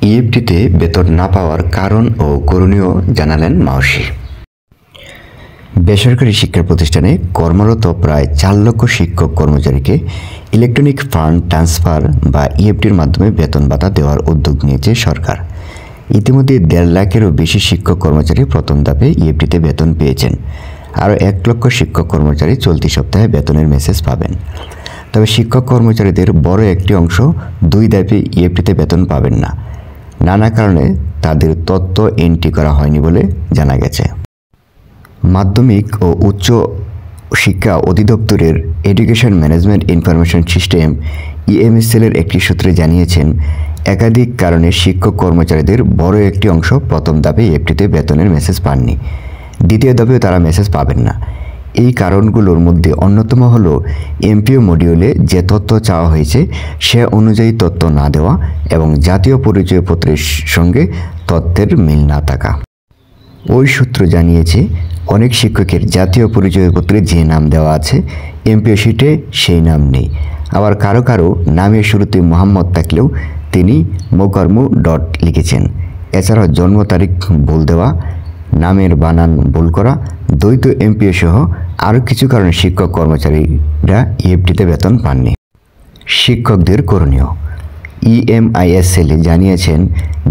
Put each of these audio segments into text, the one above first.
ইএফটিতে বেতন না পাওয়ার কারণ ও করণীয় জানালেন মাওশী। বেসরকারি শিক্ষা প্রতিষ্ঠানে কর্মরত প্রায় 4 লক্ষ শিক্ষক কর্মচারীকে ইলেকট্রনিক ফান্ড ট্রান্সফার বা ইএফটির মাধ্যমে বেতন ভাতা দেওয়ার উদ্যোগ নিয়েছে সরকার। ইতিমধ্যে 1.5 লাখেরও বেশি শিক্ষক কর্মচারী প্রথম ধাপে ইএফটিতে বেতন পেয়েছেন। আরও 1 লক্ষ শিক্ষক কর্মচারী চলতি সপ্তাহে বেতনের মেসেজ পাবেন। তবে শিক্ষক কর্মচারীদের বড় একটি অংশ 2 ধাপে ইএফটিতে বেতন পাবেন না। নানা কারণে তাদের তথ্য এন্ট্রি করা হয়নি বলে জানা গেছে। মাধ্যমিক ও উচ্চ শিক্ষা অধিদপ্তরের এডুকেশন ম্যানেজমেন্ট ইনফরমেশন সিস্টেম ইএমএসএলের একটি সূত্রে জানিয়েছেন, একাধিক কারণে শিক্ষক কর্মচারীদের বড় একটি অংশ প্রথম ধাপে ইএফটিতে বেতনের মেসেজ পাননি। দ্বিতীয় ধাপেও তারা মেসেজ পাবেন না। এই কারণগুলোর মধ্যে অন্যতম হল এমপিও মডিউলে যে তথ্য চাওয়া হয়েছে সে অনুযায়ী তথ্য না দেওয়া এবং জাতীয় পরিচয়পত্রের সঙ্গে তথ্যের মিল না থাকা। ওই সূত্র জানিয়েছে, অনেক শিক্ষকের জাতীয় পরিচয়পত্রে যে নাম দেওয়া আছে এমপিও শিটে সেই নাম নেই। আবার কারো কারো নামের শুরুতে মোহাম্মদ থাকলেও তিনি মোকারমু ডট লিখেছেন। এছাড়াও জন্ম তারিখ ভুল দেওয়া, নামের বানান ভুল করা, দ্বৈত এমপিও সহ আরও কিছু কারণে শিক্ষক কর্মচারীরা ইএফটিতে বেতন পাননি। শিক্ষকদের করণীয়। ইএমআইএসএল জানিয়েছেন,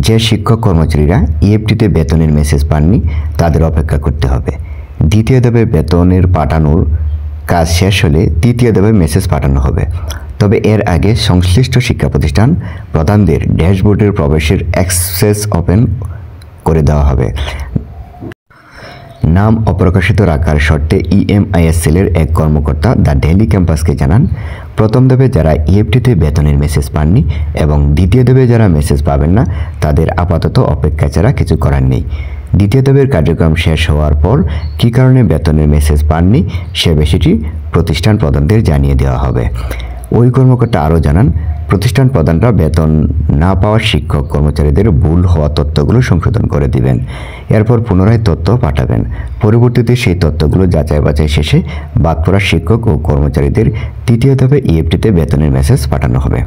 যে শিক্ষক কর্মচারীরা ইএফটিতে বেতনের মেসেজ পাননি তাদের অপেক্ষা করতে হবে। দ্বিতীয় ধাপে বেতনের পাঠানোর কাজ শেষ হলে তৃতীয় ধাপে মেসেজ পাঠানো হবে। তবে এর আগে সংশ্লিষ্ট শিক্ষা প্রতিষ্ঠান প্রধানদের ড্যাশবোর্ডের প্রবেশের অ্যাক্সেস ওপেন করে দেওয়া হবে। নাম অপ্রকাশিত রাখার শর্তে ইএমআইএসএলের এক কর্মকর্তা দ্য ডেইলি ক্যাম্পাসকে জানান, প্রথম ধাপে যারা ইএফটিতে বেতনের মেসেজ পাননি এবং দ্বিতীয় ধাপে যারা মেসেজ পাবেন না তাদের আপাতত অপেক্ষা ছাড়া কিছু করার নেই। দ্বিতীয় ধাপের কার্যক্রম শেষ হওয়ার পর কী কারণে বেতনের মেসেজ পাননি সে বিষয়টি প্রতিষ্ঠান প্রধানদের জানিয়ে দেওয়া হবে। ওই কর্মকর্তা আরও জানান, প্রতিষ্ঠান প্রধানরা বেতন না পাওয়া শিক্ষক কর্মচারীদের ভুল হওয়া তথ্যগুলো সংশোধন করে দিবেন। এরপর পুনরায় তথ্য পাঠাবেন। পরবর্তীতে সেই তথ্যগুলো যাচাই বাছাই শেষে বাদ পড়া শিক্ষক ও কর্মচারীদের তৃতীয় ধাপে ইএফটিতে বেতনের মেসেজ পাঠানো হবে।